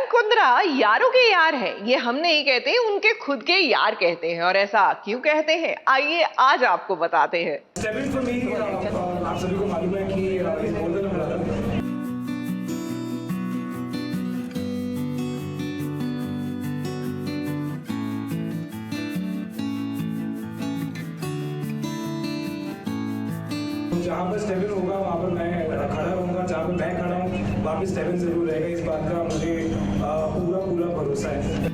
करण कुंद्रा यारों के यार है, ये हम नहीं कहते, उनके खुद के यार कहते हैं। और ऐसा क्यों कहते हैं, आइए आज आपको बताते हैं। स्टेबिन फॉर मी, आप सभी को मालूम है कि is more than a brother. जहाँ पर स्टेबिन होगा वहाँ पर मैं खड़ा रहूँगा, जहाँ पर मैं खड़ा हूँ वहाँ पर स्टेबिन जरूर रहेगा। इस बात का मुझे पूरा भरोसा है।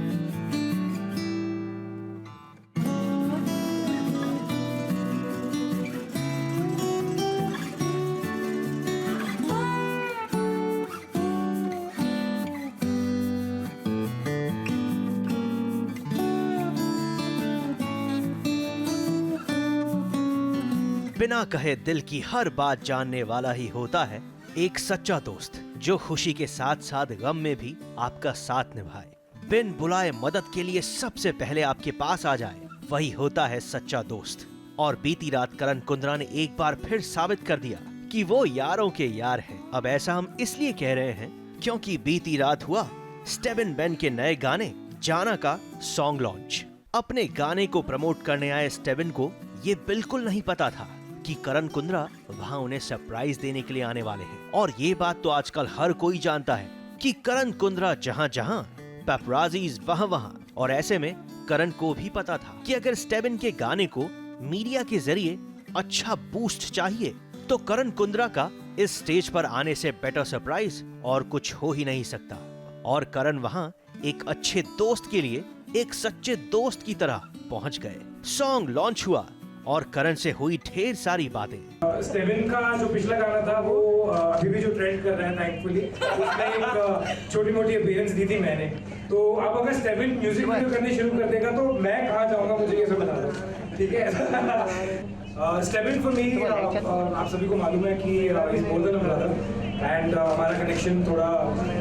बिना कहे दिल की हर बात जानने वाला ही होता है एक सच्चा दोस्त, जो खुशी के साथ साथ गम में भी आपका साथ निभाए, बिन बुलाए मदद के लिए सबसे पहले आपके पास आ जाए, वही होता है सच्चा दोस्त। और बीती रात करण कुंद्रा ने एक बार फिर साबित कर दिया कि वो यारों के यार हैं। अब ऐसा हम इसलिए कह रहे हैं क्योंकि बीती रात हुआ स्टेबिन बेन के नए गाने जाना का सॉन्ग लॉन्च। अपने गाने को प्रमोट करने आए स्टेबिन को ये बिल्कुल नहीं पता था कि करण कुंद्रा वहां उन्हें सरप्राइज देने के लिए आने वाले हैं। और ये बात तो आजकल हर कोई जानता है कि करण कुंद्रा जहां जहां पेपराजीज वहां वहां। और ऐसे में करण को भी पता था कि अगर स्टेबिन के गाने को मीडिया के जरिए अच्छा बूस्ट चाहिए तो करण कुंद्रा का इस स्टेज पर आने से बेटर सरप्राइज और कुछ हो ही नहीं सकता। और करण वहां एक अच्छे दोस्त के लिए एक सच्चे दोस्त की तरह पहुंच गए। सॉन्ग लॉन्च हुआ और करण से हुई ढेर सारी बातें। स्टेबिन का जो पिछला गाना था वो अभी भी जो ट्रेंड कर रहा है थैंकफुली, उसमें एक छोटी मोटी अपीयरेंस दी थी मैंने। तो अब अगर स्टेबिन म्यूजिक वीडियो करनी शुरू कर देगा तो मैं कहाँ जाऊँगा, मुझे ये सब बता दो, ठीक है। स्टेबिन फॉर मी, आप सभी को मालूम है कि is more than a brother and हमारा कनेक्शन थोड़ा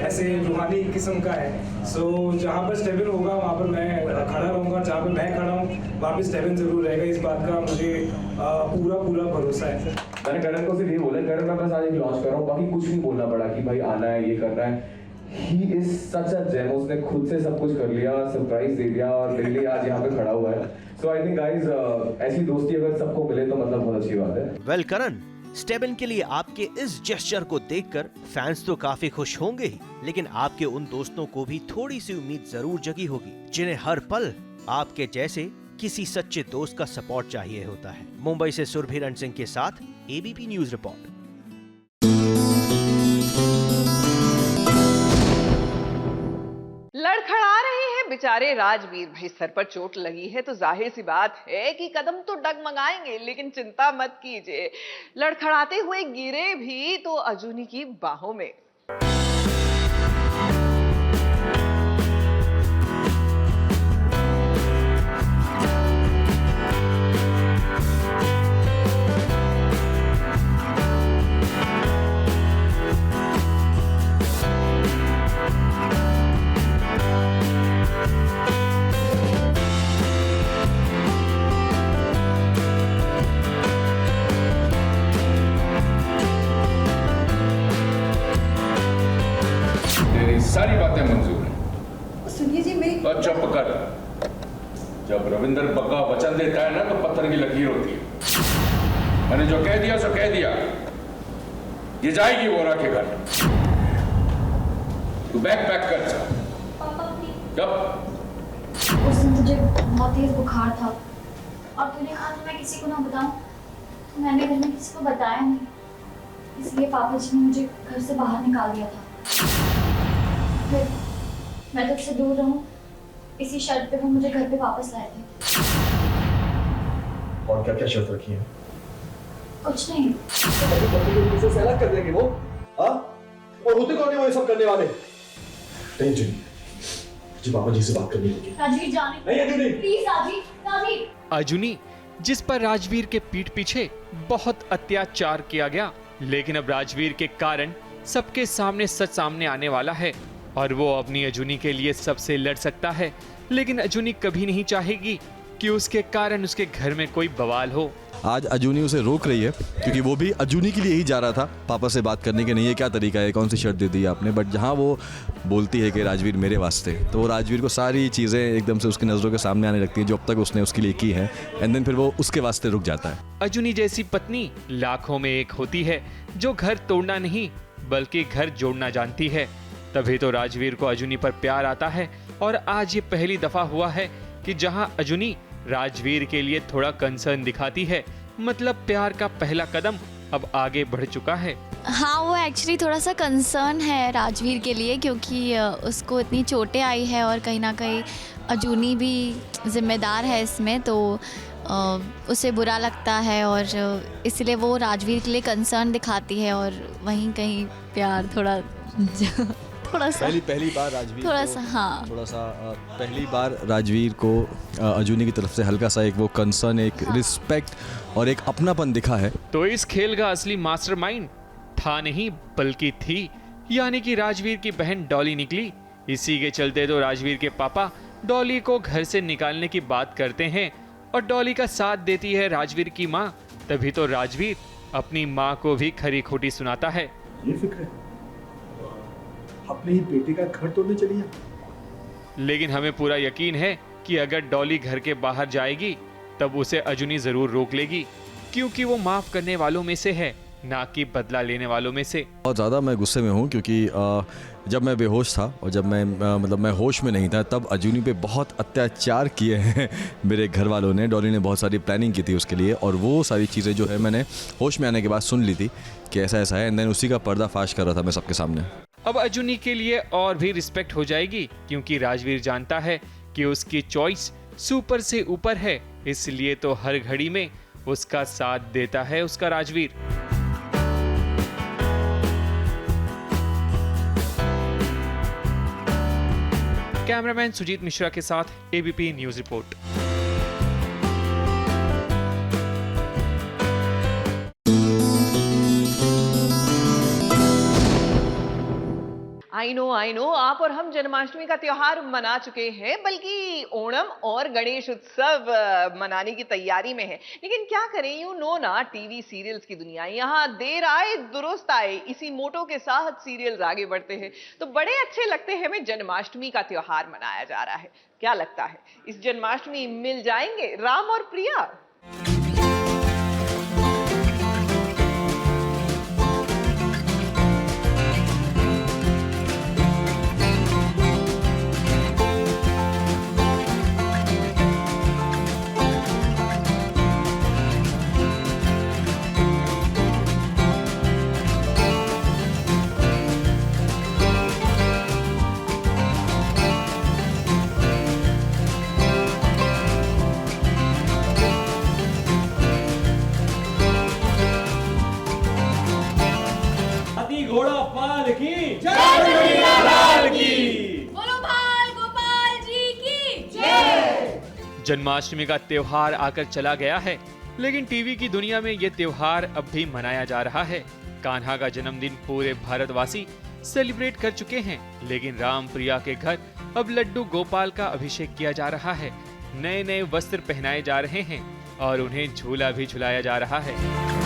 ऐसे रूहानी किस्म का है। सो जहाँ पर स्टेबिन होगा वहाँ पर मैं खड़ा रहूँगा, जहाँ पर मैं खड़ा हूँ वहाँ पर स्टेबिन जरूर रहेगा। इस बात का मुझे पूरा भरोसा है। मैंने करण को सिर्फ ये बोला, करण मैं बस आज एक लॉन्च कर रहा हूँ, बाकी कुछ नहीं बोलना पड़ा कि भाई आना है, ये करना है। He is such a gem, उसने खुद से सब कुछ कर लिया, सरप्राइज दे दिया और मेरे लिए आज यहाँ पे खड़ा हुआ है। सो आई थिंक गाइस, ऐसी दोस्ती अगर सबको मिले तो मतलब बहुत अच्छी बात है। वेल करण, स्टेबिन के लिए आपके इस जेस्चर को देखकर फैंस तो काफी खुश होंगे ही, लेकिन आपके उन दोस्तों को भी थोड़ी सी उम्मीद जरूर जगी होगी जिन्हें हर पल आपके जैसे किसी सच्चे दोस्त का सपोर्ट चाहिए होता है। मुंबई से सुरभिरण सिंह के साथ एबीपी न्यूज रिपोर्ट। लड़खड़ा रहे हैं बेचारे राजवीर भाई, सर पर चोट लगी है तो जाहिर सी बात है कि कदम तो डगमगाएंगे, लेकिन चिंता मत कीजिए, लड़खड़ाते हुए गिरे भी तो अजूनी की बाहों में। सारी बातें मंजूर हैं। सुनिए जी, मेरी तो चुप कर। जब रविंदर बग्गा वचन देता है ना तो पत्थर की लकीर होती है। मैंने जो कह दिया सो कह दिया। ये जाएगी वोरा के घर। तू बैग पैक कर। पापा प्लीज। जब उस दिन तुझे बहुत तेज बुखार था और तूने कहा कि मैं किसी को ना बताऊं, तो मैंने घर में किसी को बताया नहीं, इसलिए पापा जी ने मुझे घर से बाहर निकाल दिया था। फिर मैं तुझसे दूर रहूं इसी शर्त पे वो मुझे घर पे वापस लाए थे। और क्या क्या शर्त रखी है? कुछ नहीं। तो से अलग कर देंगे वो, हाँ? और होते कौन है वो ये सब करने वाले? नहीं जी, जी पापा जी से बात करनी होगी। राजवीर जाने नहीं अजूनी, प्लीज राजवीर, राजवीर। अजूनी, जिस पर राजवीर के पीठ पीछे बहुत अत्याचार किया गया, लेकिन अब राजवीर के कारण सबके सामने सच सामने आने वाला है और वो अपनी अजूनी के लिए सबसे लड़ सकता है। लेकिन अजूनी कभी नहीं चाहेगी कि उसके कारण उसके घर में कोई बवाल हो। आज अजूनी उसे रोक रही है क्योंकि वो भी अजूनी के लिए ही जा रहा था पापा से बात करने के, नहीं ये क्या तरीका है, कौन सी शर्ट दे दी आपने। बट जहाँ वो बोलती है कि राजवीर मेरे वास्ते, तो वो राजवीर को सारी चीज़ें एकदम से उसकी नज़रों के सामने आने लगती हैं जो अब तक उसने उसके लिए की है, एंड देन फिर वो उसके वास्ते रुक जाता है। अजूनी जैसी पत्नी लाखों में एक होती है जो घर तोड़ना नहीं बल्कि घर जोड़ना जानती है। तभी तो राजवीर को अजूनी पर प्यार आता है और आज ये पहली दफा हुआ है कि जहां अजूनी राजवीर के लिए थोड़ा कंसर्न दिखाती है, मतलब प्यार का पहला कदम अब आगे बढ़ चुका है। हाँ, वो एक्चुअली थोड़ा सा कंसर्न है राजवीर के लिए क्योंकि उसको इतनी चोटें आई है और कहीं ना कहीं अजूनी भी जिम्मेदार है इसमें, तो उसे बुरा लगता है और इसलिए वो राजवीर के लिए कंसर्न दिखाती है और वहीं कहीं प्यार थोड़ा सा पहली बार राजवीर थोड़ा को, सा हाँ थोड़ा सा पहली बार राजवीर को अजूनी की तरफ से हल्का सा एक वो कंसर्न, एक रिस्पेक्ट और एक अपनापन दिखा है। तो इस खेल का असली मास्टरमाइंड था नहीं बल्कि थी, यानी कि राजवीर की बहन डॉली निकली। इसी के चलते तो राजवीर के पापा डॉली को घर से निकालने की बात करते हैं और डॉली का साथ देती है राजवीर की माँ। तभी तो राजवीर अपनी माँ को भी खरी खोटी सुनाता है। ये फिक्र है अपने ही बेटे का घर तोड़ने चली है। लेकिन हमें पूरा यकीन है कि अगर डॉली घर के बाहर जाएगी तब उसे अजूनी जरूर रोक लेगी, क्योंकि वो माफ करने वालों में से है, ना कि बदला लेने वालों में से। बहुत ज़्यादा मैं गुस्से में हूँ क्योंकि जब मैं बेहोश था और जब मैं होश में नहीं था तब अजूनी पे बहुत अत्याचार किए हैं मेरे घर वालों ने। डॉली ने बहुत सारी प्लानिंग की थी उसके लिए और वो सारी चीज़ें जो है मैंने होश में आने के बाद सुन ली थी कि ऐसा ऐसा है, एंड देन उसी का पर्दाफाश कर रहा था मैं सबके सामने। अब अजूनी के लिए और भी रिस्पेक्ट हो जाएगी क्योंकि राजवीर जानता है कि उसकी चॉइस सुपर से ऊपर है, इसलिए तो हर घड़ी में उसका साथ देता है उसका राजवीर। कैमरामैन सुजीत मिश्रा के साथ ABP news report. I know आप और हम जन्माष्टमी का त्योहार मना चुके हैं, बल्कि ओणम और गणेश उत्सव मनाने की तैयारी में है। लेकिन क्या करें, यू नो ना, टीवी सीरियल्स की दुनिया, यहाँ देर आए दुरुस्त आए, इसी मोटो के साथ सीरियल्स आगे बढ़ते हैं। तो बड़े अच्छे लगते हैं हमें जन्माष्टमी का त्योहार मनाया जा रहा है। क्या लगता है इस जन्माष्टमी मिल जाएंगे राम और प्रिया? जन्माष्टमी का त्योहार आकर चला गया है, लेकिन टीवी की दुनिया में ये त्योहार अब भी मनाया जा रहा है। कान्हा का जन्मदिन पूरे भारतवासी सेलिब्रेट कर चुके हैं, लेकिन राम प्रिया के घर अब लड्डू गोपाल का अभिषेक किया जा रहा है। नए नए वस्त्र पहनाए जा रहे हैं और उन्हें झूला भी झुलाया जा रहा है।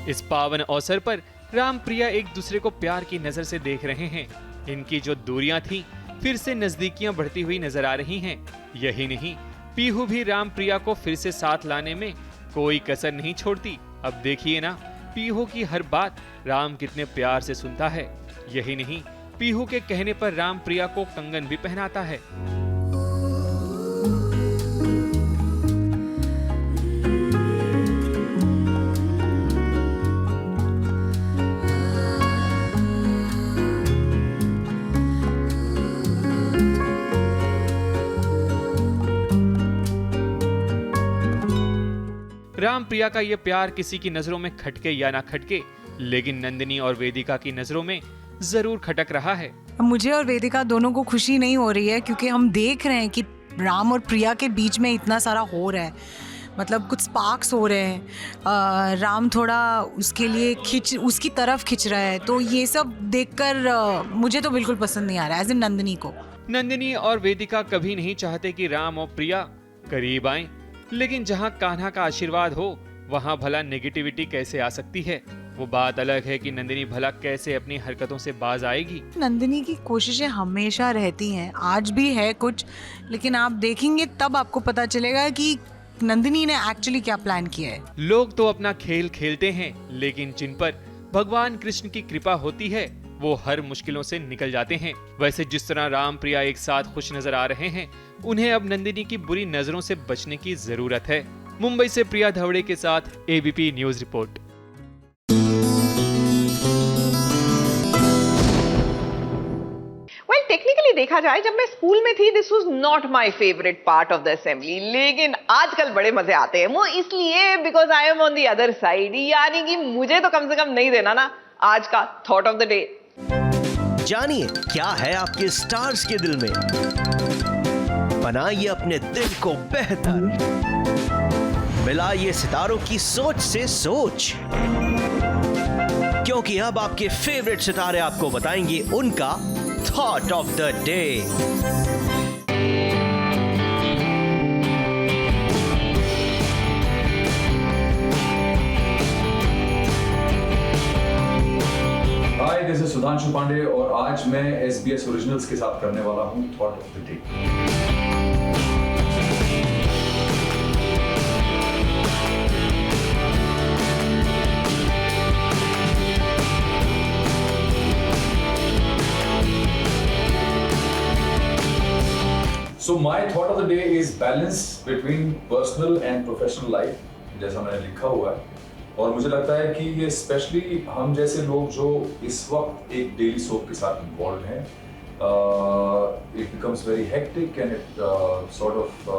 इस पावन अवसर पर राम प्रिया एक दूसरे को प्यार की नजर से देख रहे हैं। इनकी जो दूरियां थी फिर से नजदीकियां बढ़ती हुई नजर आ रही हैं। यही नहीं, पीहू भी राम प्रिया को फिर से साथ लाने में कोई कसर नहीं छोड़ती। अब देखिए ना, पीहू की हर बात राम कितने प्यार से सुनता है। यही नहीं, पीहू के कहने पर राम प्रिया को कंगन भी पहनाता है। राम प्रिया का ये प्यार किसी की नजरों में खटके या ना खटके, लेकिन नंदिनी और वेदिका की नजरों में जरूर खटक रहा है। मुझे और वेदिका दोनों को खुशी नहीं हो रही है क्योंकि हम देख रहे हैं कि राम और प्रिया के बीच में इतना सारा हो रहा है, मतलब कुछ स्पार्क्स हो रहे हैं। राम थोड़ा उसके लिए उसकी तरफ खिंच रहा है, तो ये सब देखकर मुझे तो बिल्कुल पसंद नहीं आ रहा है, एज इन नंदिनी को। नंदिनी और वेदिका कभी नहीं चाहते कि राम और प्रिया करीब आएं, लेकिन जहां कान्हा का आशीर्वाद हो वहां भला नेगेटिविटी कैसे आ सकती है। वो बात अलग है कि नंदिनी भला कैसे अपनी हरकतों से बाज आएगी। नंदिनी की कोशिशें हमेशा रहती हैं, आज भी है कुछ, लेकिन आप देखेंगे तब आपको पता चलेगा कि नंदिनी ने एक्चुअली क्या प्लान किया है। लोग तो अपना खेल खेलते हैं, लेकिन जिन पर भगवान कृष्ण की कृपा होती है वो हर मुश्किलों से निकल जाते हैं। वैसे जिस तरह राम प्रिया एक साथ खुश नजर आ रहे हैं, उन्हें अब नंदिनी की बुरी नजरों से बचने की जरूरत है। मुंबई से प्रिया धवड़े के साथ एबीपी न्यूज रिपोर्ट। टेक्निकली देखा जाए, जब मैं स्कूल में थी this was not my favourite part of the assembly, लेकिन आजकल बड़े मजे आते हैं। वो इसलिए because I am on the other side, यानी कि मुझे तो कम से कम नहीं देना ना आज का थॉट ऑफ द डे। जानिए क्या है आपके स्टार्स के दिल में, बनाइए अपने दिल को बेहतर, मिलाइए सितारों की सोच से सोच, क्योंकि अब आपके फेवरेट सितारे आपको बताएंगे उनका thought of the day. Hi, this is Sudhanshu Pandey और आज मैं SBS ओरिजिनल्स के साथ करने वाला हूं thought of the day. So my thought of the day is balance between personal and professional life, जैसा मैंने लिखा हुआ है। और मुझे लगता है कि ये स्पेशली हम जैसे लोग जो इस वक्त एक डेली सोप के साथ इन्वॉल्व हैं, it becomes very hectic and it sort of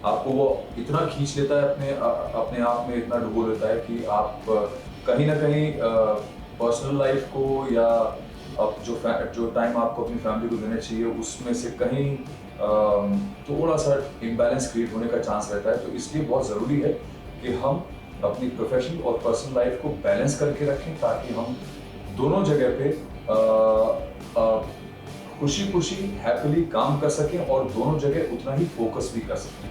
आपको वो इतना खींच लेता है, अपने आप में इतना डुबो लेता है कि आप कहीं ना कहीं पर्सनल लाइफ को या अब जो टाइम आपको अपनी फैमिली को देना चाहिए उसमें से कहीं थोड़ा सा इम्बैलेंस क्रिएट होने का चांस रहता है। तो इसलिए बहुत ज़रूरी है कि हम अपनी प्रोफेशनल और पर्सनल लाइफ को बैलेंस करके रखें, ताकि हम दोनों जगह पे खुशी खुशी हैप्पीली काम कर सकें और दोनों जगह उतना ही फोकस भी कर सकें,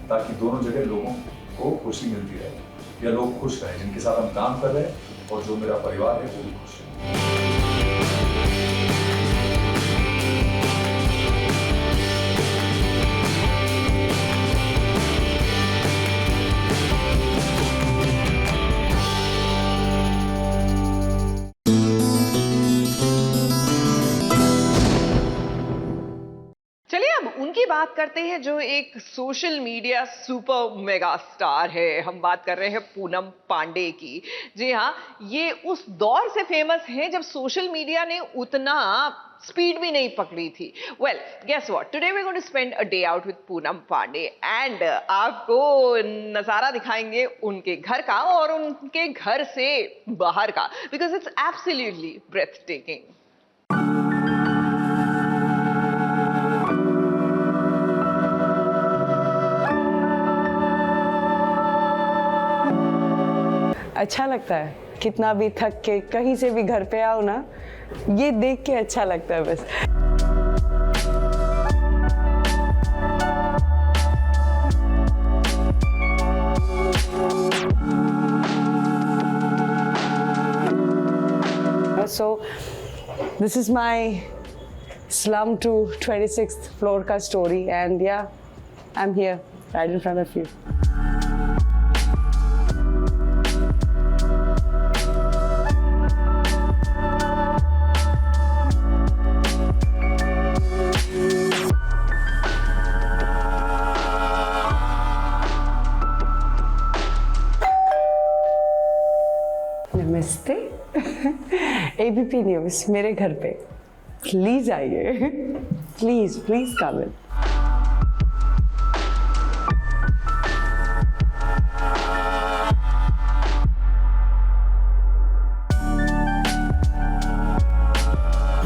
ताकि दोनों जगह लोगों को खुशी मिलती रहे या लोग खुश रहें जिनके साथ हम काम कर रहे हैं, और जो मेरा परिवार है वो भी खुश है। उनकी बात करते हैं जो एक social media super mega star है। हम बात कर रहे हैं पूनम पांडे की। जी हाँ, ये उस दौर से फेमस है जब सोशल मीडिया ने उतना स्पीड भी नहीं पकड़ी थी। Well, guess what, today we are going to spend a day out with Poonam Pandey and आपको नजारा दिखाएंगे उनके घर का और उनके घर से बाहर का, because it's absolutely breathtaking. अच्छा लगता है, कितना भी थक के कहीं से भी घर पे आओ ना, ये देख के अच्छा लगता है बस। So this is my slum to 26th floor का story, and yeah, I'm here right in front of you. नमस्ते। एबीपी न्यूज़ मेरे घर पे, प्लीज आइए, प्लीज प्लीज कम इन।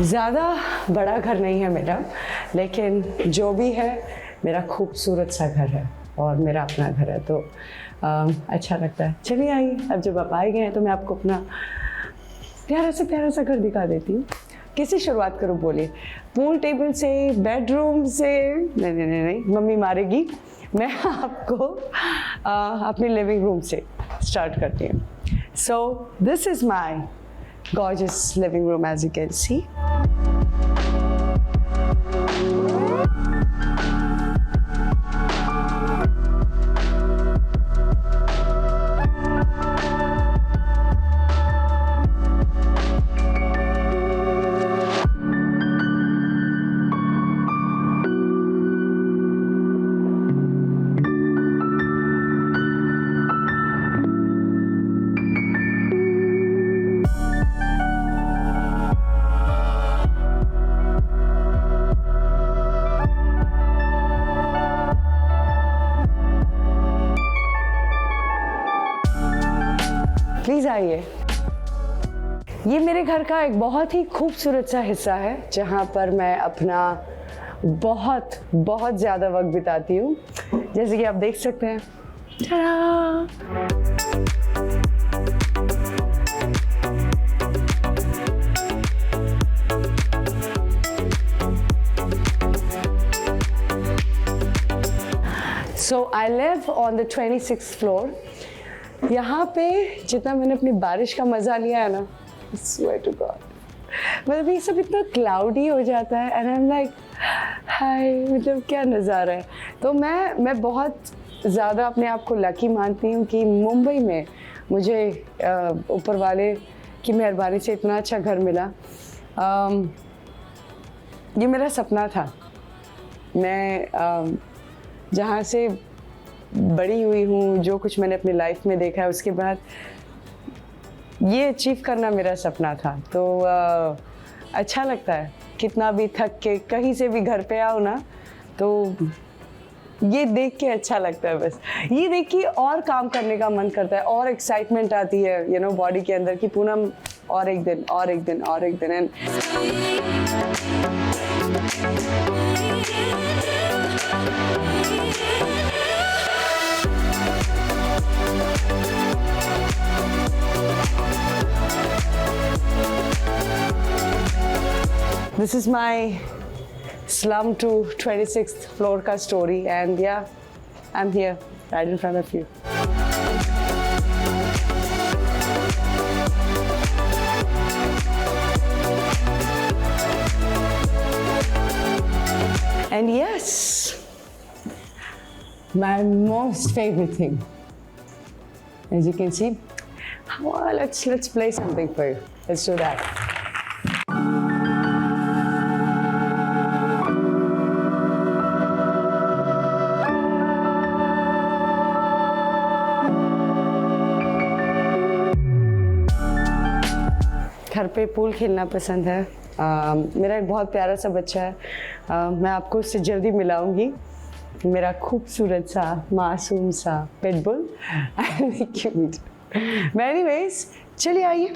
ज़्यादा बड़ा घर नहीं है मेरा, लेकिन जो भी है मेरा खूबसूरत सा घर है और मेरा अपना घर है, तो अच्छा लगता है। चलिए आइए, अब जब आप आए गए हैं तो मैं आपको अपना प्यारा सा घर दिखा देती हूँ। किससे शुरुआत करूँ बोलिए? पूल टेबल से, बेडरूम से? नहीं, मम्मी मारेगी। मैं आपको अपने लिविंग रूम से स्टार्ट करती हूँ। So this is my gorgeous living room, as you can see. Please आइए। ये मेरे घर का एक बहुत ही खूबसूरत सा हिस्सा है जहाँ पर मैं अपना बहुत ज़्यादा वक्त बिताती हूँ, जैसे कि आप देख सकते हैं। So I live on the 26th floor. यहाँ पे जितना मैंने अपनी बारिश का मज़ा लिया है ना, swear to God, मतलब ये सब इतना क्लाउडी हो जाता है एंड आई एम लाइक हाय, मतलब क्या नज़ारा है। तो मैं बहुत ज़्यादा अपने आप को लकी मानती हूँ कि मुंबई में मुझे ऊपर वाले की मेहरबानी से इतना अच्छा घर मिला। ये मेरा सपना था। मैं जहाँ से बड़ी हुई हूँ, जो कुछ मैंने अपनी लाइफ में देखा है, उसके बाद ये अचीव करना मेरा सपना था। तो अच्छा लगता है, कितना भी थक के कहीं से भी घर पे आओ ना, तो ये देख के अच्छा लगता है। बस ये देख के और काम करने का मन करता है और एक्साइटमेंट आती है, यू नो, बॉडी के अंदर कि पूनम और एक दिन और एक दिन और एक दिन। And this is my slum to 26th floor ka story, and yeah, I'm here right in front of you. And yes, my most favorite thing, as you can see. Well, let's play something for you. Let's do that. घर पे pool खेलना पसंद है। मेरा एक बहुत प्यारा सा बच्चा है। मैं आपको उससे जल्दी मिलाऊंगी। मेरा खूबसूरत सा मासूम सा पिटबुल क्यूट। एनीवेज, चलिए आइए,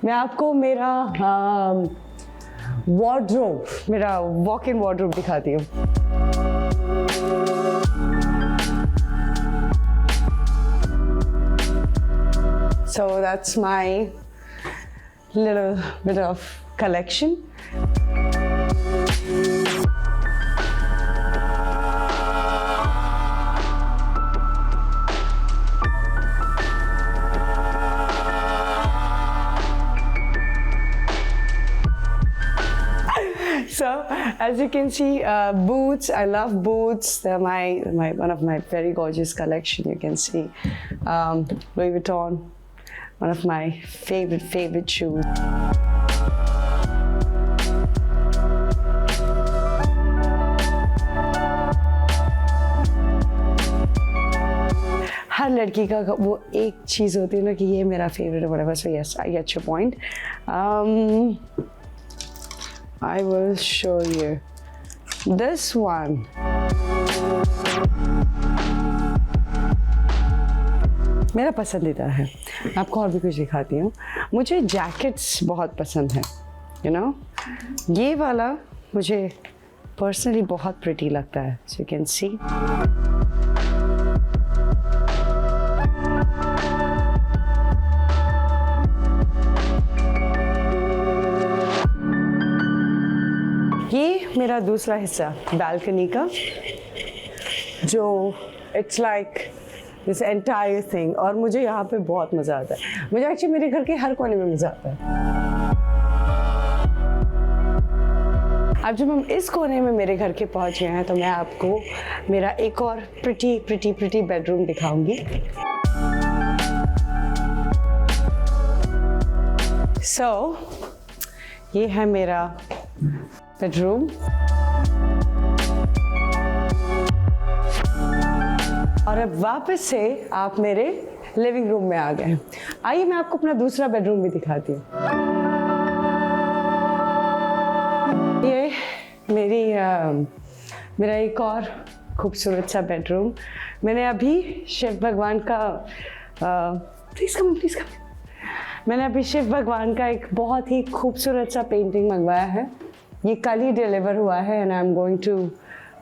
मैं आपको मेरा वार्डरोब, मेरा वॉक इन वार्डरोब दिखाती हूँ। So that's my little bit of collection. So as you can see, boots. I love boots. They're my one of my very gorgeous collection. You can see Louis Vuitton, one of my favorite shoes. हर लड़की का वो एक चीज़ होती है ना कि ये मेरा फेवरेट है, whatever. So yes, I get your point. I will show you this one. मेरा पसंदीदा है। मैं आपको और भी कुछ दिखाती हूँ। मुझे जैकेट्स बहुत पसंद है, you know. ये वाला मुझे पर्सनली बहुत प्रिटी लगता है, सो यू कैन सी। ये मेरा दूसरा हिस्सा बालकनी का, जो it's like this entire thing, और मुझे यहाँ पे बहुत मज़ा आता है। मुझे एक्चुअली मेरे घर के हर कोने में मज़ा आता है। अब जब हम इस कोने में मेरे घर के पहुँच गए हैं तो मैं आपको मेरा एक और प्रिटी बेडरूम दिखाऊंगी। सो ये है मेरा बेडरूम। और अब वापस से आप मेरे लिविंग रूम में आ गए हैं। आइए मैं आपको अपना दूसरा बेडरूम भी दिखाती हूँ। ये मेरा एक और खूबसूरत सा बेडरूम। मैंने अभी शिव भगवान का प्लीज़ कम। मैंने अभी शिव भगवान का एक बहुत ही खूबसूरत सा पेंटिंग मंगवाया है। ये कल ही डिलीवर हुआ है and I am going to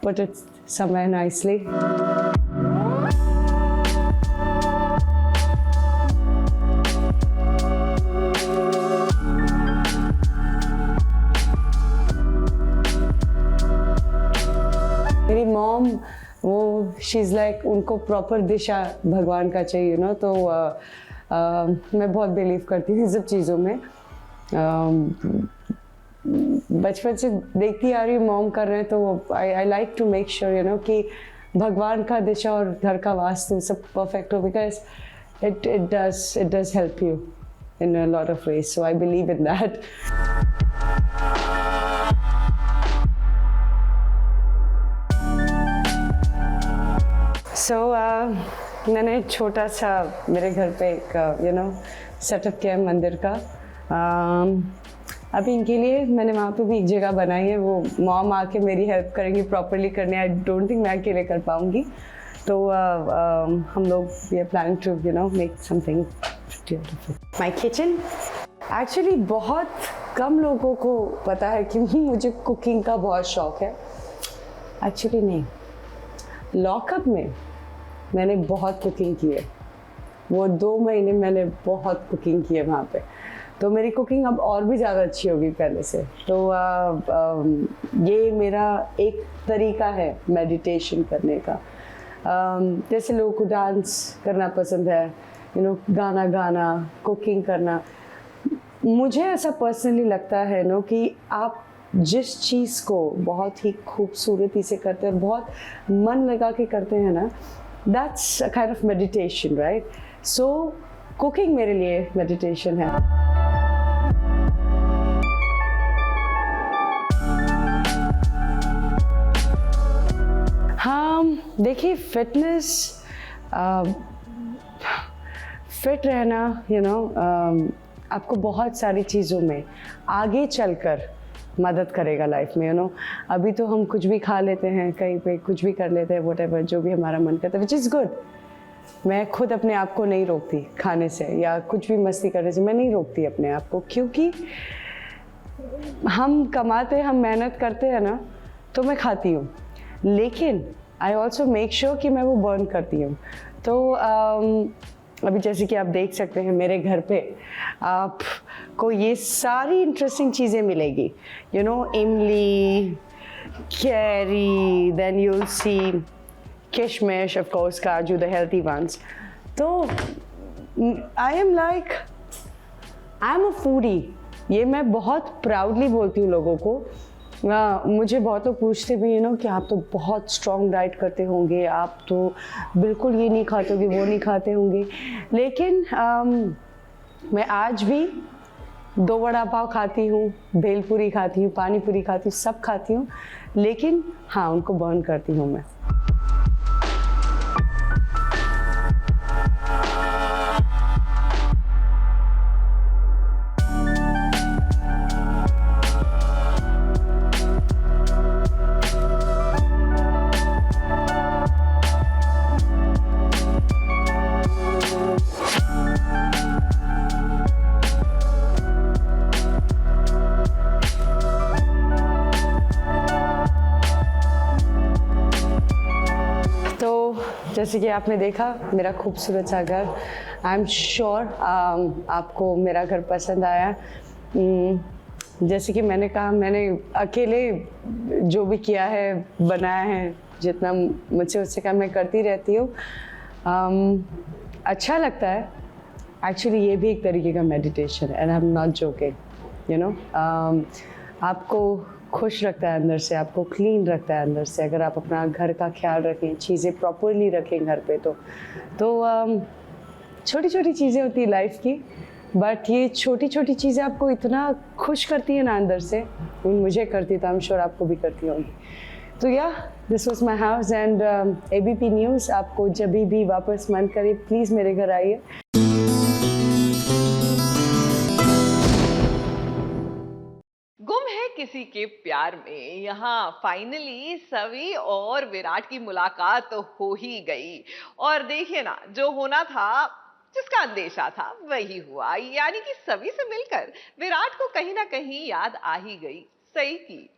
put it somewhere nicely. मेरी मॉम वो शी इज़ लाइक उनको प्रॉपर दिशा भगवान का चाहिए ना, तो मैं बहुत बिलीव करती हूँ इन सब चीज़ों में। बचपन से देखती आ रही हूँ मॉम कर रहे हैं, तो I like to make sure you know कि भगवान का दिशा और घर का वास्तु सब परफेक्ट हो, because it does help you in a lot of ways, so I believe in that. So मैंने छोटा सा मेरे घर पे एक सेटअप किया है मंदिर का। अभी इनके लिए मैंने वहाँ पे भी एक जगह बनाई है, वो मॉम आके मेरी हेल्प करेंगी प्रॉपरली करने। आई डोंट थिंक मैं अकेले कर पाऊँगी, तो हम लोग we are planning to make something beautiful. My kitchen actually बहुत कम लोगों को पता है कि मुझे कुकिंग का बहुत शौक है। एक्चुअली नहीं, लॉकअप में मैंने बहुत कुकिंग की है। वो 2 महीने मैंने बहुत कुकिंग की है वहाँ पे, तो मेरी कुकिंग अब और भी ज़्यादा अच्छी होगी पहले से। तो ये मेरा एक तरीका है मेडिटेशन करने का। जैसे लोगों को डांस करना पसंद है, गाना गाना, कुकिंग करना। मुझे ऐसा पर्सनली लगता है कि आप जिस चीज़ को बहुत ही खूबसूरती से करते हैं, बहुत मन लगा के करते हैं ना, that's a kind of meditation, right? So cooking मेरे लिए मेडिटेशन है। हाँ, देखिए फिट रहना आपको बहुत सारी चीज़ों में आगे चलकर मदद करेगा लाइफ में। अभी तो हम कुछ भी खा लेते हैं, कहीं पे कुछ भी कर लेते हैं, व्हाटएवर जो भी हमारा मन करता है, विच इज़ गुड। मैं खुद अपने आप को नहीं रोकती खाने से या कुछ भी मस्ती करने से, मैं नहीं रोकती अपने आप को, क्योंकि हम कमाते, हम मेहनत करते हैं ना, तो मैं खाती हूँ, लेकिन आई ऑल्सो मेक श्योर कि मैं वो बर्न करती हूँ। तो अभी जैसे कि आप देख सकते हैं मेरे घर पे आपको ये सारी इंटरेस्टिंग चीज़ें मिलेगी, इमली, कैरी, देन यू विल सी किशमिश, ऑफ कोर्स काजू, द हेल्थी वंस। तो आई एम अ फूडी। ये मैं बहुत प्राउडली बोलती हूँ लोगों को। मुझे बहुत लोग पूछते भी कि आप तो बहुत स्ट्रॉन्ग डाइट करते होंगे, आप तो बिल्कुल ये नहीं खाते होंगे, वो नहीं खाते होंगे, लेकिन मैं आज भी 2 वड़ा पाव खाती हूँ, भेलपूरी खाती हूँ, पानी पूरी खाती हूँ, सब खाती हूँ, लेकिन हाँ, उनको बर्न करती हूँ मैं। जैसे कि आपने देखा मेरा खूबसूरत सा घर, आई एम श्योर आपको मेरा घर पसंद आया। जैसे कि मैंने कहा, मैंने अकेले जो भी किया है, बनाया है, जितना मुझसे उससे काम मैं करती रहती हूँ। अच्छा लगता है। एक्चुअली ये भी एक तरीके का मेडिटेशन है, and I am not joking, you know. आपको खुश रखता है अंदर से, आपको क्लीन रखता है अंदर से। अगर आप अपना घर का ख्याल रखें, चीज़ें प्रॉपरली रखें घर पे, तो छोटी छोटी चीज़ें होती है लाइफ की, बट ये छोटी छोटी चीज़ें आपको इतना खुश करती है ना अंदर से। मुझे करती, तो आई एम श्योर आपको भी करती होंगी। तो या this was my house and ABP news. आपको जब भी वापस मन करे प्लीज़ मेरे घर आइए। गुम है किसी के प्यार में, यहाँ फाइनली सवी और विराट की मुलाकात तो हो ही गई। और देखिए ना, जो होना था, जिसका अंदेशा था, वही हुआ। यानी कि सवी से मिलकर विराट को कहीं ना कहीं याद आ ही गई सई की।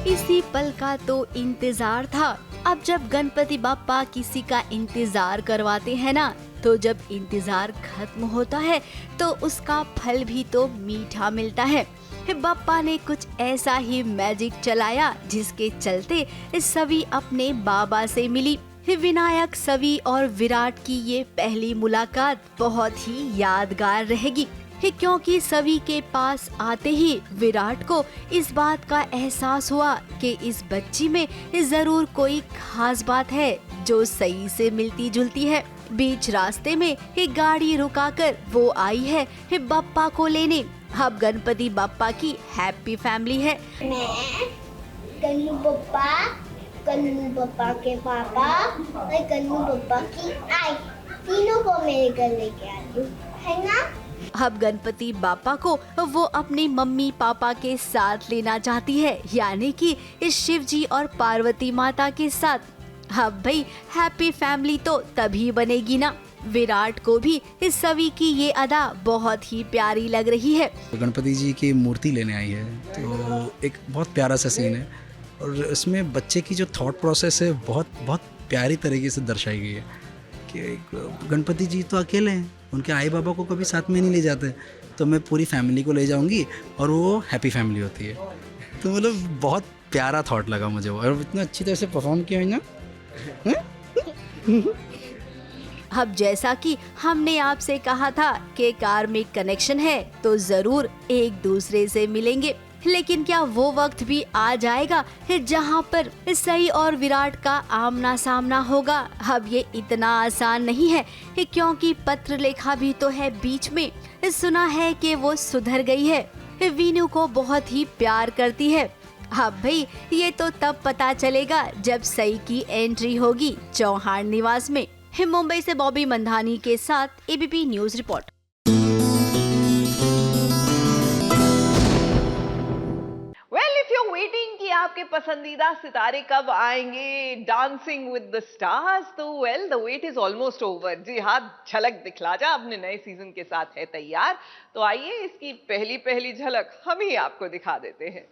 इसी पल का तो इंतजार था। अब जब गणपति बाप्पा किसी का इंतजार करवाते हैं ना, तो जब इंतजार खत्म होता है तो उसका फल भी तो मीठा मिलता है। बाप्पा ने कुछ ऐसा ही मैजिक चलाया जिसके चलते सवी अपने बाबा से मिली। विनायक, सवी और विराट की ये पहली मुलाकात बहुत ही यादगार रहेगी, क्योंकि सवी के पास आते ही विराट को इस बात का एहसास हुआ कि इस बच्ची में जरूर कोई खास बात है जो सही से मिलती जुलती है। बीच रास्ते में एक गाड़ी रुकाकर वो आई है बाप्पा को लेने। अब गणपति बाप्पा की हैप्पी फैमिली है। मैं गन्नू पप्पा के पापा और गन्नू पप्पा की आई, तीनों को मेरे घर लेके आई है ना। अब गणपति बाप्पा को वो अपनी मम्मी पापा के साथ लेना चाहती है, यानी कि इस शिव जी और पार्वती माता के साथ। अब भाई हैप्पी फैमिली तो तभी बनेगी ना। विराट को भी इस सवी की ये अदा बहुत ही प्यारी लग रही है। गणपति जी की मूर्ति लेने आई है, तो एक बहुत प्यारा सा सीन है और इसमें बच्चे की जो थॉट प्रोसेस है बहुत प्यारी तरीके से दर्शाई गई है कि गणपति जी तो अकेले हैं, उनके आई बाबा को कभी साथ में नहीं ले जाते, तो मैं पूरी फैमिली को ले जाऊंगी और वो हैप्पी फैमिली होती है। तो मतलब बहुत प्यारा थॉट लगा मुझे वो, और इतना अच्छी तरह से परफॉर्म किया है ना। अब जैसा कि हमने आपसे कहा था कि कार्मिक कनेक्शन है तो जरूर एक दूसरे से मिलेंगे, लेकिन क्या वो वक्त भी आ जाएगा जहां पर सई और विराट का आमना सामना होगा? अब ये इतना आसान नहीं है, क्योंकि पत्र लेखा भी तो है बीच में। सुना है कि वो सुधर गई है, वीनू को बहुत ही प्यार करती है। अब भाई ये तो तब पता चलेगा जब सई की एंट्री होगी चौहान निवास में। मुंबई से बॉबी मंधानी के साथ ABP न्यूज रिपोर्ट। वेटिंग कि आपके पसंदीदा सितारे कब आएंगे डांसिंग विद द स्टार्स, तो well the wait is almost over. जी हाँ, झलक दिखला जा अपने नए सीजन के साथ है तैयार। तो आइए इसकी पहली झलक हम ही आपको दिखा देते हैं।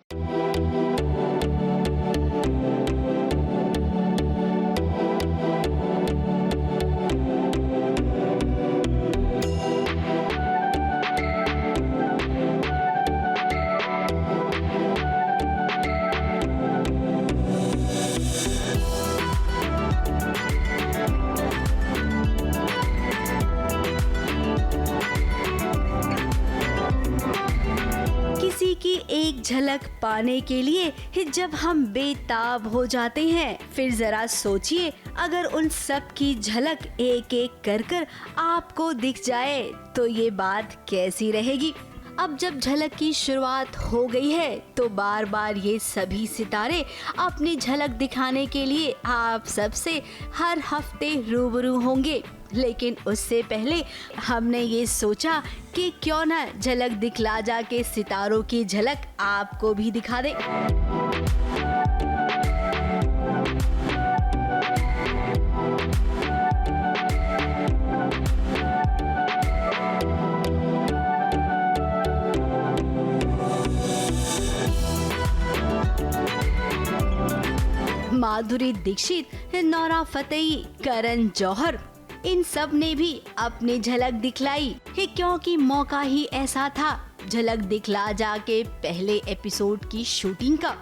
एक झलक पाने के लिए जब हम बेताब हो जाते हैं, फिर जरा सोचिए अगर उन सब की झलक एक एक कर आपको दिख जाए तो ये बात कैसी रहेगी। अब जब झलक की शुरुआत हो गई है तो बार बार ये सभी सितारे अपनी झलक दिखाने के लिए आप सबसे हर हफ्ते रूबरू होंगे, लेकिन उससे पहले हमने ये सोचा कि क्यों ना झलक दिखला जा के सितारों की झलक आपको भी दिखा दे। माधुरी दीक्षित, नोरा फतेही, करण जौहर, इन सब ने भी अपनी झलक दिखलाई है, क्योंकि मौका ही ऐसा था झलक दिखला जा के पहले एपिसोड की शूटिंग का।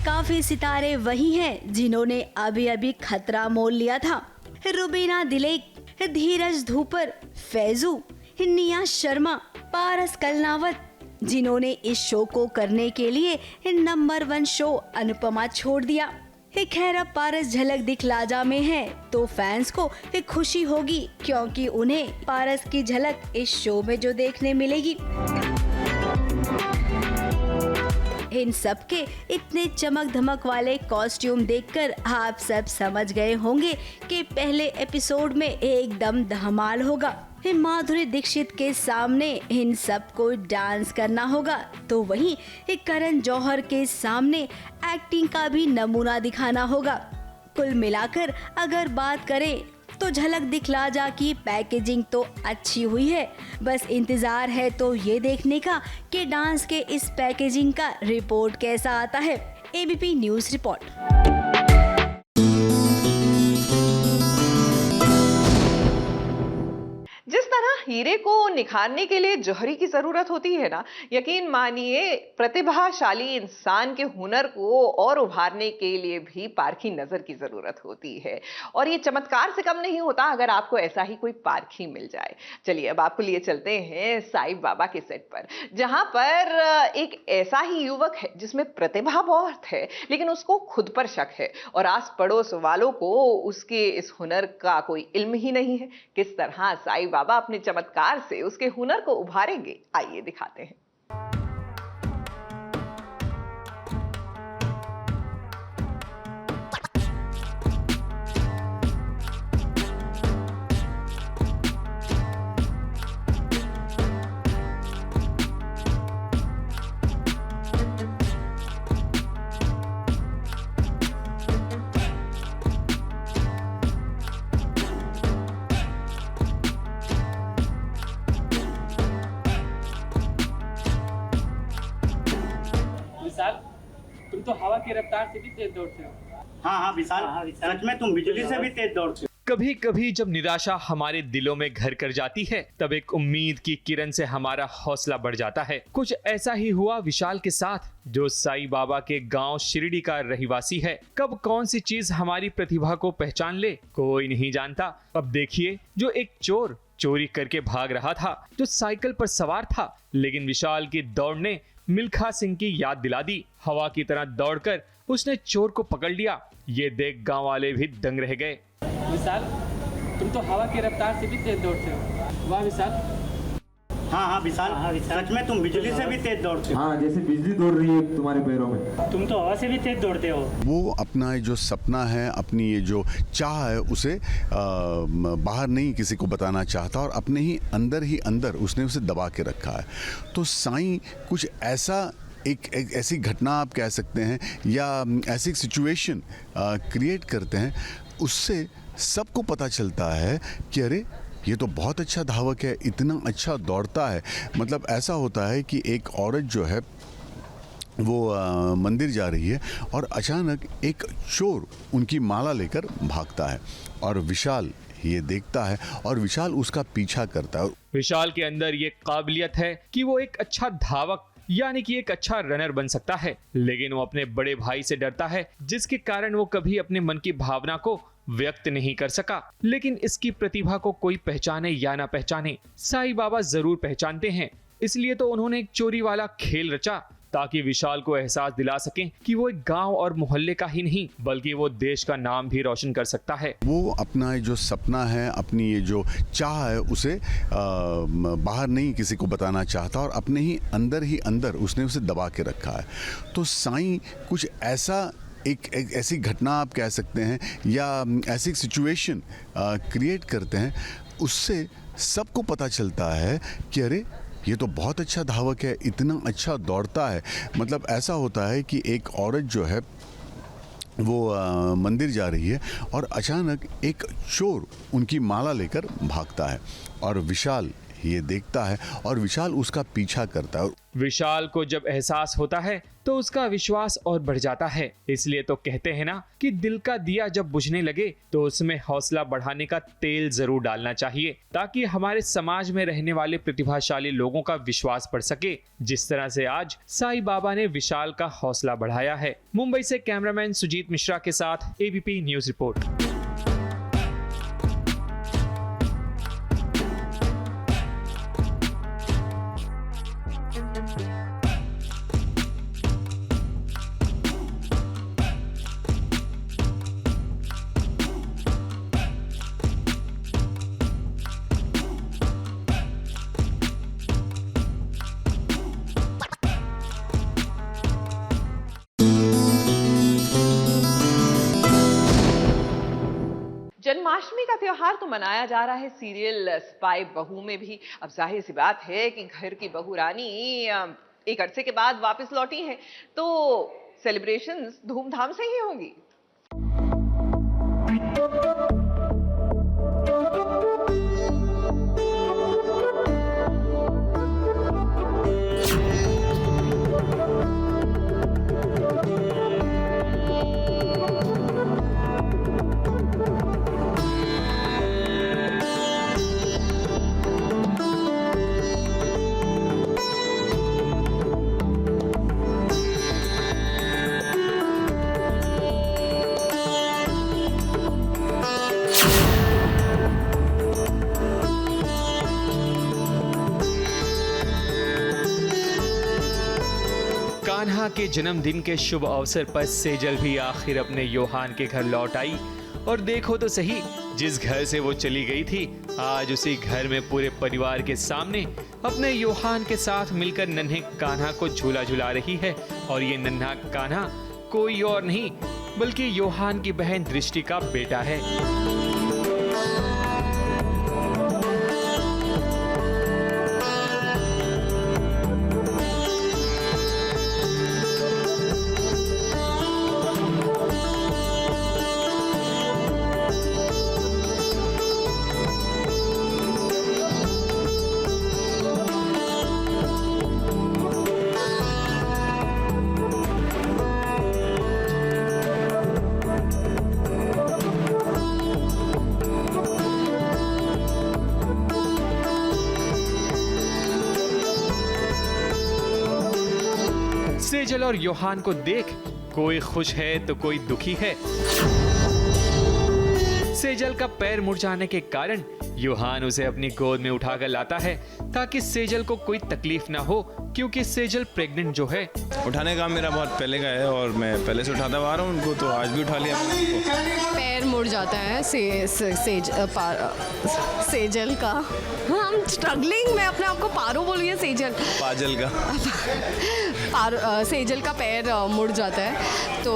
काफी सितारे वही हैं जिन्होंने अभी अभी खतरा मोल लिया था। रुबीना दिलेक, धीरज धूपर, फैजू, निया शर्मा, पारस कलनावत, जिन्होंने इस शो को करने के लिए नंबर 1 शो अनुपमा छोड़ दिया। खैर अब पारस झलक दिखलाजा में है तो फैंस को खुशी होगी, क्योंकि उन्हें पारस की झलक इस शो में जो देखने मिलेगी। इन सब के इतने चमक धमक वाले कॉस्ट्यूम देखकर आप सब समझ गए होंगे कि पहले एपिसोड में एकदम धमाल होगा। माधुरी दीक्षित के सामने इन सब को डांस करना होगा, तो वहीं करण जौहर के सामने एक्टिंग का भी नमूना दिखाना होगा। कुल मिलाकर अगर बात करें तो झलक दिखलाजा की पैकेजिंग तो अच्छी हुई है, बस इंतजार है तो ये देखने का कि डांस के इस पैकेजिंग का रिपोर्ट कैसा आता है। ABP news report. जिस तरह हीरे को निखारने के लिए जौहरी की जरूरत होती है ना, यकीन मानिए प्रतिभाशाली इंसान के हुनर को और उभारने के लिए भी पारखी नजर की जरूरत होती है, और ये चमत्कार से कम नहीं होता अगर आपको ऐसा ही कोई पारखी मिल जाए। चलिए अब आपको लिए चलते हैं साईं बाबा के सेट पर, जहां पर एक ऐसा ही युवक है जिसमें प्रतिभा बहुत है, लेकिन उसको खुद पर शक है और आस पड़ोस वालों को उसके इस हुनर का कोई इल्म ही नहीं है। किस तरह साईं बाबा अपने चमत्कार से उसके हुनर को उभारेंगे, आइए दिखाते हैं। तुम तो हवा की रफ्तार से भी तेज दौड़ते हो। हाँ विशाल, सच में तुम बिजली से भी तेज दौड़ते हो। कभी कभी जब निराशा हमारे दिलों में घर कर जाती है, तब एक उम्मीद की किरण से हमारा हौसला बढ़ जाता है। कुछ ऐसा ही हुआ विशाल के साथ, जो साईं बाबा के गांव शिरडी का रहिवासी है। कब कौन सी चीज हमारी प्रतिभा को पहचान ले, कोई नहीं जानता। अब देखिए, जो एक चोर चोरी करके भाग रहा था, जो साइकिल पर सवार था, लेकिन विशाल की दौड़ ने मिल्खा सिंह की याद दिला दी। हवा की तरह दौड़कर उसने चोर को पकड़ लिया। ये देख गांव वाले भी दंग रह गए। विशाल, तुम तो हवा की रफ्तार से भी तेज दौड़ते हो। वाह विशाल। हाँ विशाल, सच में तुम बिजली से भी तेज दौड़ते हो। हाँ, जैसे बिजली दौड़ रही है तुम्हारे पैरों में। तुम तो हवा से भी तेज दौड़ते हो। वो अपना जो सपना है, अपनी ये जो चाह है, उसे बाहर नहीं किसी को बताना चाहता, और अपने ही अंदर उसने उसे दबा के रखा है। तो साईं कुछ ऐसा एक ऐसी घटना आप कह सकते हैं, या ऐसी सिचुएशन क्रिएट करते हैं, उससे सबको पता चलता है कि अरे ये तो बहुत अच्छा धावक है, इतना अच्छा दौड़ता है। मतलब ऐसा होता है कि एक औरत जो है वो मंदिर जा रही है और अचानक एक चोर उनकी माला लेकर भागता है, और विशाल ये देखता है और विशाल उसका पीछा करता है। विशाल के अंदर ये काबिलियत है कि वो एक अच्छा धावक यानी कि एक अच्छा रनर बन सकता है, लेकिन वो अपने बड़े भाई से डरता है, जिसके कारण वो कभी अपने मन की भावना को व्यक्त नहीं कर सका। लेकिन इसकी प्रतिभा को कोई पहचाने या ना पहचाने, साईं बाबा जरूर पहचानते हैं। इसलिए तो उन्होंने एक चोरी वाला खेल रचा, ताकि विशाल को एहसास दिला सकें कि वो एक गांव और मोहल्ले का ही नहीं, बल्कि वो देश का नाम भी रोशन कर सकता है। वो अपना जो सपना है, अपनी ये जो चाह है, उसे बाहर नहीं किसी को बताना चाहता, और अपने ही अंदर उसने उसे दबा के रखा है। तो साईं कुछ ऐसा एक ऐसी घटना आप कह सकते हैं, या ऐसी सिचुएशन क्रिएट करते हैं, उससे सबको पता चलता है कि अरे ये तो बहुत अच्छा धावक है, इतना अच्छा दौड़ता है। मतलब ऐसा होता है कि एक औरत जो है वो मंदिर जा रही है और अचानक एक चोर उनकी माला लेकर भागता है और विशाल ये देखता है और विशाल उसका पीछा करता है। विशाल को जब एहसास होता है तो उसका विश्वास और बढ़ जाता है। इसलिए तो कहते हैं ना कि दिल का दिया जब बुझने लगे तो उसमें हौसला बढ़ाने का तेल जरूर डालना चाहिए, ताकि हमारे समाज में रहने वाले प्रतिभाशाली लोगों का विश्वास बढ़ सके, जिस तरह से आज साईं बाबा ने विशाल का हौसला बढ़ाया है। मुंबई से कैमरामैन सुजीत मिश्रा के साथ ABP न्यूज रिपोर्ट। जन्माष्टमी का त्योहार तो मनाया जा रहा है सीरियल स्पाई बहू में भी। अब जाहिर सी बात है कि घर की बहू रानी एक अरसे के बाद वापस लौटी है, तो सेलिब्रेशंस धूमधाम से ही होंगी। कान्हा के जन्मदिन के शुभ अवसर पर सेजल भी आखिर अपने योहान के घर लौट आई। और देखो तो सही, जिस घर से वो चली गई थी, आज उसी घर में पूरे परिवार के सामने अपने योहान के साथ मिलकर नन्हे कान्हा को झूला झुला रही है। और ये नन्हा कान्हा कोई और नहीं बल्कि योहान की बहन दृष्टि का बेटा है। सेजल और योहान को देख कोई खुश है तो कोई दुखी है। सेजल का पैर मुरझाने के कारण योहान उसे अपनी गोद में उठाकर लाता है ताकि सेजल को कोई तकलीफ ना हो, क्योंकि सेजल प्रेग्नेंट जो है। उठाने का मेरा बहुत पहले का है और मैं पहले से उठाता आ रहा हूँ उनको, तो आज भी उठा लिया। पैर मुड़ जाता है सेजल का। हम स्ट्रगलिंग, मैं अपने आप को पारो बोलिए सेजल, पाजल का सेजल का पैर मुड़ जाता है। तो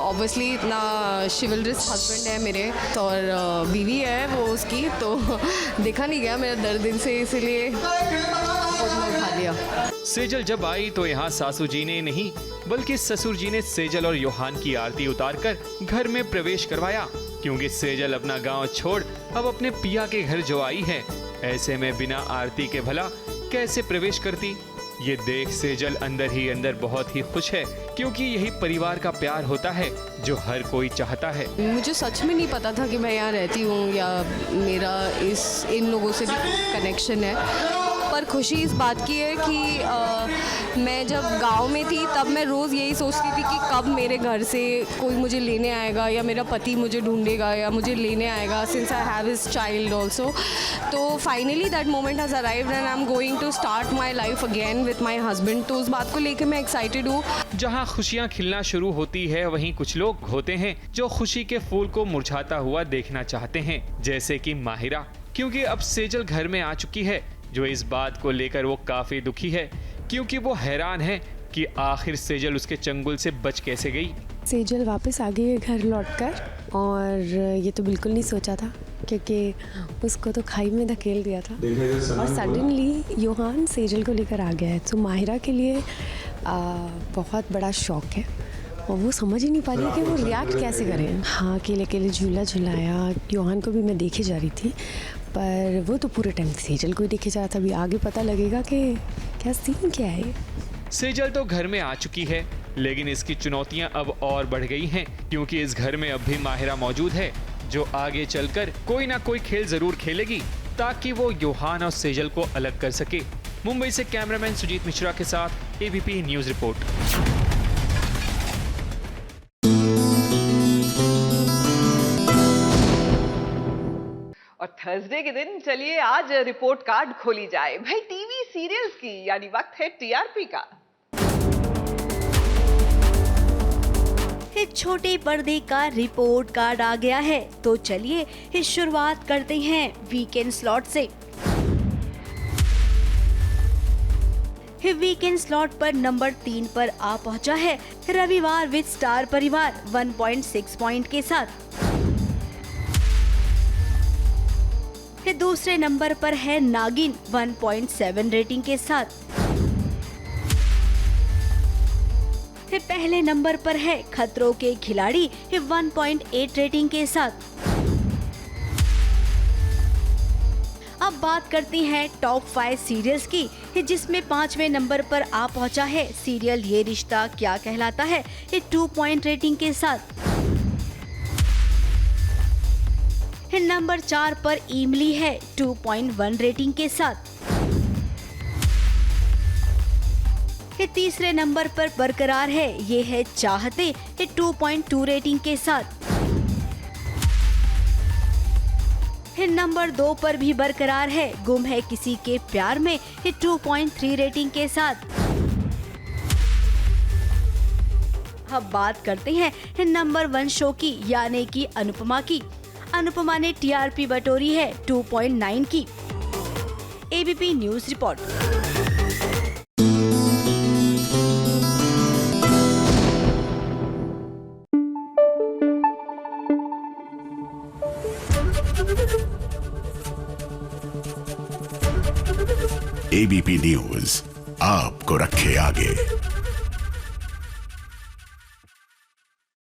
ऑब्वियसली इतना शिवलरिस हस्बैंड है मेरे, तो और बीवी है वो उसकी, तो देखा नहीं गया मेरा दर्द दिन से, इसीलिए उठा दिया। सेजल जब आई तो यहाँ सासू जी ने नहीं बल्कि ससुर जी ने सेजल और योहान की आरती उतारकर घर में प्रवेश करवाया, क्योंकि सेजल अपना गांव छोड़ अब अपने पिया के घर जो आई है, ऐसे में बिना आरती के भला कैसे प्रवेश करती। ये देख सेजल अंदर ही अंदर बहुत ही खुश है, क्योंकि यही परिवार का प्यार होता है जो हर कोई चाहता है। मुझे सच में नहीं पता था कि मैं यहाँ रहती हूँ या मेरा इन लोगों से भी कनेक्शन है, पर खुशी इस बात की है कि मैं जब गांव में थी तब मैं रोज़ यही सोचती थी कि कब मेरे घर से कोई मुझे लेने आएगा या मेरा पति मुझे ढूंढेगा या मुझे लेने आएगा, since I have his child also. तो finally that moment has arrived and I am going to start my life again with my husband. तो उस बात को लेकर मैं एक्साइटेड हूँ। जहाँ खुशियाँ खिलना शुरू होती है वहीं कुछ लोग होते हैं जो खुशी के फूल को मुरझाता हुआ देखना चाहते हैं, जैसे कि माहिरा, क्योंकि अब सेजल घर में आ चुकी है, जो इस बात को लेकर वो काफी दुखी है, क्योंकि वो हैरान है कि आखिर सेजल उसके चंगुल से बच कैसे गई। सेजल वापस आ गई है घर लौटकर, और ये तो बिल्कुल नहीं सोचा था क्योंकि उसको तो खाई में धकेल दिया था, और सडनली योहान सेजल को लेकर आ गया है। तो माहिरा के लिए बहुत बड़ा शौक है, और वो समझ ही नहीं पा रही है कि वो रिएक्ट कैसे करें। हाँ, अकेले अकेले झूला झुलाया। योहान को भी मैं देखे जा रही थी, पर वो तो पूरे टाइम सेजल को ही देखे जा रहा था। अभी आगे पता लगेगा कि क्या सीन क्या है। सेजल तो घर में आ चुकी है, लेकिन इसकी चुनौतियां अब और बढ़ गई हैं, क्योंकि इस घर में अब भी माहिरा मौजूद है, जो आगे चलकर कोई ना कोई खेल जरूर खेलेगी ताकि वो योहान और सेजल को अलग कर सके। मुंबई से कैमरामैन सुजीत मिश्रा के साथ एबीपी न्यूज रिपोर्ट। और थर्सडे के दिन चलिए आज रिपोर्ट कार्ड खोली जाए भाई टीवी सीरियल्स की, यानी वक्त है टीआरपी का। इस छोटे पर्दे का रिपोर्ट कार्ड आ गया है, तो चलिए इस शुरुआत करते हैं वीकेंड स्लॉट से। वीकेंड स्लॉट पर नंबर 3 पर आ पहुंचा है रविवार विद स्टार परिवार 1.6 पॉइंट के साथ। दूसरे नंबर पर है नागिन 1.7 रेटिंग के साथ। पहले नंबर पर है खतरों के खिलाड़ी 1.8 रेटिंग के साथ। अब बात करते हैं टॉप 5 सीरियल्स की, जिसमें 5वें नंबर पर आ पहुंचा है सीरियल ये रिश्ता क्या कहलाता है 2 पॉइंट रेटिंग के साथ। नंबर 4 पर इमली है 2.1 रेटिंग के साथ। तीसरे नंबर पर बरकरार है ये है चाहते 2.2 रेटिंग के साथ। नंबर 2 पर भी बरकरार है गुम है किसी के प्यार में 2.3 रेटिंग के साथ। अब बात करते हैं नंबर 1 शो की, यानी कि अनुपमा की। अनुपमा ने टीआरपी बटोरी है 2.9 की। ABP news report. ABP news आपको रखे आगे।